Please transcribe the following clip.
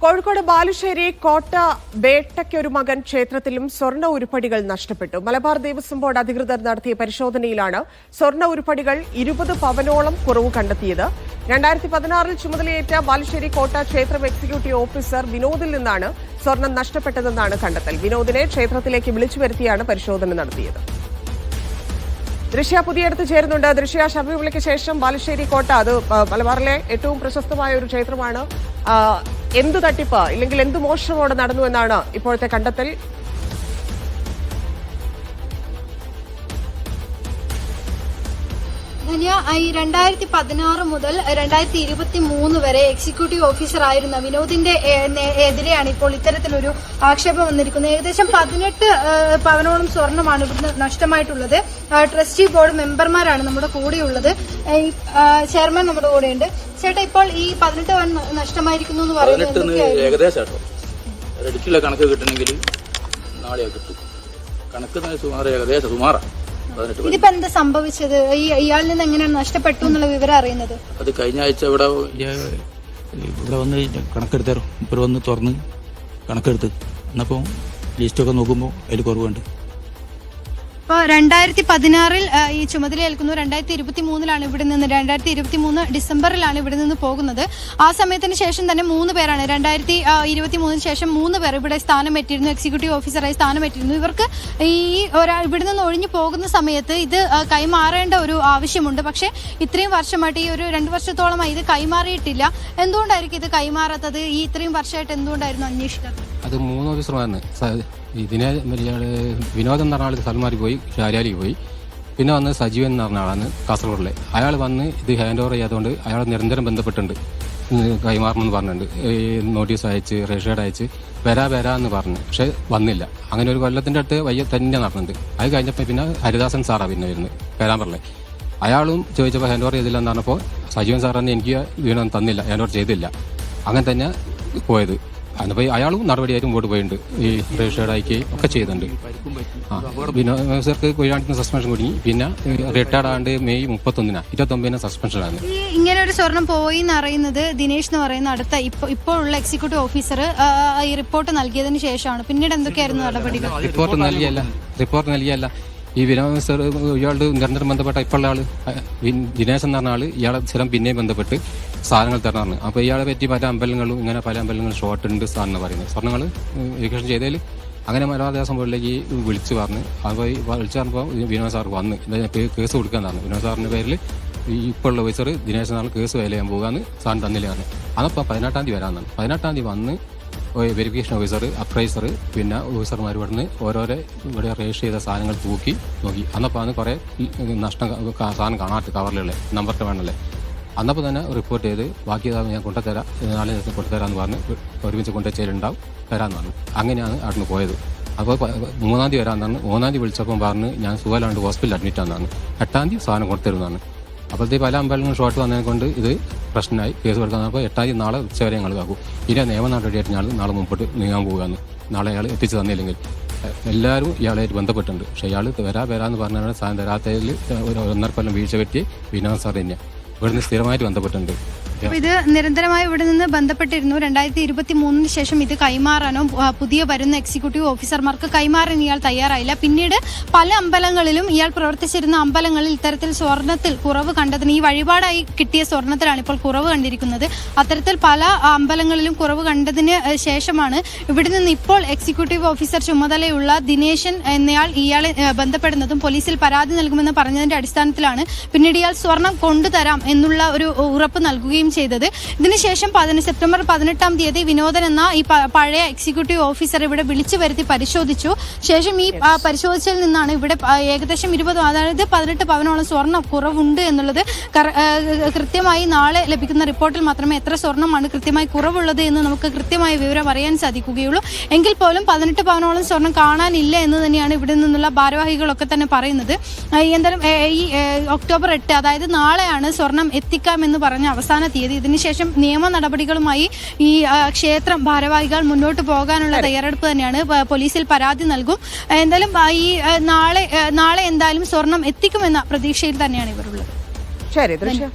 കോഴിക്കോട് ബാലുശ്ശേരി കോട്ട ബേട്ടയ്ക്കൊരു മകൻ ക്ഷേത്രത്തിലും സ്വർണ്ണ ഉരുപ്പടികൾ നഷ്ടപ്പെട്ടു. മലബാർ ദേവസ്വം ബോർഡ് അധികൃതർ നടത്തിയ പരിശോധനയിലാണ് സ്വർണ്ണ ഉരുപ്പടികൾ 20 പവനോളം കുറവ് കണ്ടെത്തിയത്. 2016 ചുമതലയേറ്റ ബാലുശ്ശേരി കോട്ട ക്ഷേത്രം എക്സിക്യൂട്ടീവ് ഓഫീസർ വിനോദിൽ നിന്നാണ് സ്വർണം നഷ്ടപ്പെട്ടതെന്നാണ് കണ്ടെത്തൽ. വിനോദിനെ ക്ഷേത്രത്തിലേക്ക് വിളിച്ചു വരുത്തിയാണ് പരിശോധന നടത്തിയത്. ദൃശ്യ പുതിയടുത്ത് ചേരുന്നുണ്ട്. ദൃശ്യ, ശബരിമലയ്ക്ക് ശേഷം ബാലുശ്ശേരി കോട്ട അത് മലബാറിലെ ഏറ്റവും പ്രശസ്തമായ ഒരു ക്ഷേത്രമാണ്. എന്ത് തട്ടിപ്പ് ഇല്ലെങ്കിൽ എന്ത് മോഷണമോടെ നടന്നു എന്നാണ് ഇപ്പോഴത്തെ കണ്ടെത്തൽ? ഈ 2016 മുതൽ 2023 വരെ എക്സിക്യൂട്ടീവ് ഓഫീസർ ആയിരുന്ന വിനോദിന്റെ എതിരെയാണ് ഇപ്പോൾ ഇത്തരത്തിലൊരു ആക്ഷേപം വന്നിരിക്കുന്നത്. ഏകദേശം 18 പവനോളം സ്വർണമാണ് ഇവിടുന്ന് നഷ്ടമായിട്ടുള്ളത്. ട്രസ്റ്റി ബോർഡ് മെമ്പർമാരാണ് നമ്മുടെ കൂടെയുള്ളത്. ചെയർമാൻ നമ്മുടെ കൂടെയുണ്ട്. ചേട്ടാ, ഇപ്പോൾ ഈ 18 പവൻ നഷ്ടമായിരിക്കുന്നു എന്ന് പറയുന്നത് ഏകദേശം കണക്ക് കിട്ടണമെങ്കിൽ നാളെ കിട്ടും. കണക്ക് ഏകദേശം സുമാറാണ്. ഇതിപ്പോ എന്താ സംഭവിച്ചത്? ഇയാളിൽ നിന്ന് എങ്ങനെയാണ് നഷ്ടപ്പെട്ടു എന്നുള്ള വിവരം അറിയുന്നത്? അത് കഴിഞ്ഞ ആഴ്ച ഇവിടെ വന്ന് കണക്കെടുത്താരോ ഇപ്പൊ വന്ന് തുറന്ന് കണക്കെടുത്ത് എന്നപ്പോ ലിസ്റ്റൊക്കെ നോക്കുമ്പോ അതിൽ കുറവുണ്ട്. ഇപ്പോൾ 2016 ഈ ചുമതലയേൽക്കുന്നു. 2023 ഇവിടെ നിന്ന് 2023 ഡിസംബറിലാണ് ഇവിടെ നിന്ന് പോകുന്നത്. ആ സമയത്തിന് ശേഷം തന്നെ 3 പേരാണ് 2023 ശേഷം 3 പേർ ഇവിടെ സ്ഥാനമേറ്റിരുന്നു, എക്സിക്യൂട്ടീവ് ഓഫീസറായി സ്ഥാനമേറ്റിരുന്നു. ഇവർക്ക് ഈ ഇവിടെ നിന്ന് ഒഴിഞ്ഞു പോകുന്ന സമയത്ത് ഇത് കൈമാറേണ്ട ഒരു ആവശ്യമുണ്ട്. പക്ഷേ ഇത്രയും വർഷമായിട്ട് ഈ ഒരു 2 വർഷത്തോളമായി ഇത് കൈമാറിയിട്ടില്ല. എന്തുകൊണ്ടായിരിക്കും ഇത് കൈമാറാത്തത്? ഈ ഇത്രയും വർഷമായിട്ട് എന്തുകൊണ്ടായിരുന്നു അന്വേഷിക്കാത്തത്? അത് 3 ഓഫീസർമാരാണ്. ഇതിനെ വിനോദം എന്ന് പറഞ്ഞ ആൾ സൽമാരി പോയി, ഷാരിയാലിക്ക് പോയി. പിന്നെ വന്ന് സജീവൻ എന്ന് പറഞ്ഞ ആളാണ് കാസർഗോഡിലെ. അയാൾ വന്ന് ഇത് ഹാൻഡ് ഓവർ ചെയ്യാത്തതുകൊണ്ട് അയാൾ നിരന്തരം ബന്ധപ്പെട്ടിട്ടുണ്ട്, കൈമാറണമെന്ന് പറഞ്ഞിട്ടുണ്ട്. നോട്ടീസ് അയച്ച് രജിസ്റ്റേർഡ് അയച്ച് വരാന്ന് പറഞ്ഞു. പക്ഷെ വന്നില്ല. അങ്ങനെ ഒരു കൊല്ലത്തിന്റെ അടുത്ത് വയ്യ തന്നെ നടന്നുണ്ട്. അത് കഴിഞ്ഞപ്പോൾ പിന്നെ ഹരിദാസൻ സാറാണ് പിന്നെ വരുന്നത് പേരാമ്പ്രലെ. അയാളും ചോദിച്ചപ്പോൾ ഹാൻഡ് ഓവർ ചെയ്തില്ല എന്ന് പറഞ്ഞപ്പോൾ സജീവൻ സാർ തന്നെ എനിക്ക് വീണൊന്നും തന്നില്ല, ഹാൻഡ് ഓവർ ചെയ്തില്ല. അങ്ങനെ തന്നെ പോയത്. അതിപ്പോൾ അയാളും നടപടിയായിട്ട് മുമ്പോട്ട് പോയിട്ടുണ്ട്. ഈ രജിസ്റ്റേർഡ് അയക്കുകയും ഒക്കെ ചെയ്തിട്ടുണ്ട്. വിനോദ് സാർക്ക് കൊഴിയാണ്ടിന് സസ്പെൻഷൻ കുടുങ്ങി. പിന്നെ റിട്ടയർഡ് ആണ്ട് മെയ് 31 29 സസ്പെൻഷനാണ്. ഇങ്ങനെ ഒരു സ്വർണം പോയി എന്ന് അറിയുന്നത് ദിനേശ് എന്ന് പറയുന്ന അടുത്ത ഇപ്പോഴുള്ള എക്സിക്യൂട്ടീവ് ഓഫീസർ ഈ റിപ്പോർട്ട് നൽകിയതിന് ശേഷമാണ്. പിന്നീട് എന്തൊക്കെയായിരുന്നു നടപടികൾ? റിപ്പോർട്ട് നൽകിയല്ല. ഈ വിനോദ് സാർ ഇയാളുടെ നിരന്തരം ബന്ധപ്പെട്ട ഇപ്പോഴുള്ള ആള് ദിനേശ് എന്ന് പറഞ്ഞ ആള് ഇയാളെ സ്ഥിരം പിന്നെയും ബന്ധപ്പെട്ട് സാധനങ്ങൾ തരണം. അപ്പോൾ ഇയാളെ പറ്റി പല അമ്പലങ്ങളും ഇങ്ങനെ പല അമ്പലങ്ങളും ഷോർട്ട് ഉണ്ട് സാറിന് പറയുന്നത്. സ്വർണ്ണങ്ങൾ എഡ്യൂക്കേഷൻ ചെയ്തതിൽ അങ്ങനെ മലബാർ ദേവസ്വം ബോർഡിലേക്ക് വിളിച്ചു പറഞ്ഞ് അപ്പോൾ വിളിച്ചു പറഞ്ഞപ്പോൾ വിനോദ് സാർ വന്ന് കേസ് കൊടുക്കാൻ പറഞ്ഞു. വിനോദ് സാറിന്റെ പേരിൽ ഇപ്പോൾ ഉള്ള ഓഫീസർ ദിനേശ് നാൾ കേസ് ഫയൽ ചെയ്യാൻ പോകാന്ന് സാറിന് തന്നില്ല പറഞ്ഞു. അതപ്പോൾ 18-ാം തീയതി വരാമെന്നാണ്. 18-ാം തീയതി വന്ന് വെരിഫിക്കേഷൻ ഓഫീസർ, അപ്രൈസർ, പിന്നെ ഓഫീസർമാർ ഇവിടുന്ന് ഓരോരോ ഇവിടെ രജിസ്റ്റർ ചെയ്ത സാധനങ്ങൾ നോക്കി. അന്നപ്പോൾ അന്ന് കുറേ നഷ്ടം സാധനം കാണാത്ത കവറിലുള്ള നമ്പർ വേണമല്ലേ. അന്നപ്പോൾ തന്നെ റിപ്പോർട്ട് ചെയ്ത് ബാക്കി ഞാൻ കൊണ്ടുതരാം, നാളെ ദിവസം കൊണ്ടുതരാമെന്ന് പറഞ്ഞ് ഒരുമിച്ച് കൊണ്ടുവച്ചാലുണ്ടാവും തരാമെന്ന് പറഞ്ഞു. അങ്ങനെയാണ് അവിടുന്ന് പോയത്. അപ്പോൾ 3-ാം തീയതി വരാമെന്നാണ്. 3-ാം തീയതി വിളിച്ചപ്പോൾ പറഞ്ഞ് ഞാൻ സുഖമില്ലാണ്ട് ഹോസ്പിറ്റലിൽ അഡ്മിറ്റ് ആണെന്നാണ്. 8-ാം തീയതി സാധനം കൊടുത്തരുന്നതാണ്. അപ്പോഴത്തെ പല അമ്പലങ്ങളും ഷോർട്ട് വന്നതിനെ കൊണ്ട് ഇത് പ്രശ്നമായി. കേസ് കൊടുക്കാൻ. അപ്പോൾ 8-ാം തീയതി നാളെ ഉച്ചവരെ ഞങ്ങൾ ആക്കും. ഇനി നിയമ നടപടിയായിട്ട് ഞങ്ങൾ നാളെ മുമ്പോട്ട് നീങ്ങാൻ പോകുകയാണ്. നാളെ അയാൾ എത്തിച്ചു തന്നില്ലെങ്കിൽ എല്ലാവരും ഇയാളായിട്ട് ബന്ധപ്പെട്ടുണ്ട്. പക്ഷേ ഇയാൾ വരാന്ന് പറഞ്ഞാൽ സാധനം തരാത്തതിൽ ഒരു 1.5 കൊല്ലം വീഴ്ച പറ്റി വിനോദ് സാർ തന്നെയാണ് ഇവിടുന്ന് സ്ഥിരമായിട്ട് ബന്ധപ്പെട്ടുണ്ട്. ഇത് നിരന്തരമായി ഇവിടെ നിന്ന് ബന്ധപ്പെട്ടിരുന്നു. 2023 ശേഷം ഇത് കൈമാറാനോ പുതിയ വരുന്ന എക്സിക്യൂട്ടീവ് ഓഫീസർമാർക്ക് കൈമാറാൻ ഇയാൾ തയ്യാറായില്ല. പിന്നീട് പല അമ്പലങ്ങളിലും ഇയാൾ പ്രവർത്തിച്ചിരുന്ന അമ്പലങ്ങളിൽ ഇത്തരത്തിൽ സ്വർണത്തിൽ കുറവ് കണ്ടതിന് ഈ വഴിപാടായി കിട്ടിയ സ്വർണത്തിലാണ് ഇപ്പോൾ കുറവ് കണ്ടിരിക്കുന്നത്. അത്തരത്തിൽ പല അമ്പലങ്ങളിലും കുറവ് കണ്ടതിന് ശേഷമാണ് ഇവിടെ നിന്ന് ഇപ്പോൾ എക്സിക്യൂട്ടീവ് ഓഫീസർ ചുമതലയുള്ള ദിനേശൻ എന്നയാൾ ഇയാളെ ബന്ധപ്പെടുന്നതും പോലീസിൽ പരാതി നൽകുമെന്ന് പറഞ്ഞതിന്റെ അടിസ്ഥാനത്തിലാണ് പിന്നീട് ഇയാൾ സ്വർണം കൊണ്ടുതരാം എന്നുള്ള ഒരു ഉറപ്പ് നൽകുകയും ചെയ്തത്. ഇതിനുശേഷം സെപ്റ്റംബർ 18-ാം തീയതി വിനോദൻ എന്ന ഈ പഴയ എക്സിക്യൂട്ടീവ് ഓഫീസർ ഇവിടെ വിളിച്ചു വരുത്തി പരിശോധിച്ചു. ശേഷം ഈ പരിശോധിച്ചതിൽ നിന്നാണ് ഇവിടെ ഏകദേശം 18 പവനോളം സ്വർണ്ണം കുറവുണ്ട് എന്നുള്ളത് കൃത്യമായി നാളെ ലഭിക്കുന്ന റിപ്പോർട്ടിൽ മാത്രമേ എത്ര സ്വർണ്ണമാണ് കൃത്യമായി കുറവുള്ളത് എന്ന് നമുക്ക് കൃത്യമായ വിവരം അറിയാൻ സാധിക്കുകയുള്ളൂ. എങ്കിൽ പോലും 18 പവനോളം സ്വർണം കാണാനില്ല എന്ന് തന്നെയാണ് ഇവിടെ നിന്നുള്ള ഭാരവാഹികളൊക്കെ തന്നെ പറയുന്നത്. എന്തായാലും ഈ ഒക്ടോബർ 8 അതായത് നാളെയാണ് സ്വർണം എത്തിക്കാമെന്ന് പറഞ്ഞ അവസാന തീയതി. ഇതിനുശേഷം നിയമ നടപടികളുമായി ഈ ക്ഷേത്രം ഭാരവാഹികൾ മുന്നോട്ട് പോകാനുള്ള തയ്യാറെടുപ്പ് തന്നെയാണ്. പോലീസിൽ പരാതി നൽകും. എന്തായാലും ഈ നാളെ എന്തായാലും സ്വർണം എത്തിക്കുമെന്ന പ്രതീക്ഷയിൽ തന്നെയാണ് ഇവരുള്ളത്. ശരി ദൃശ്യ.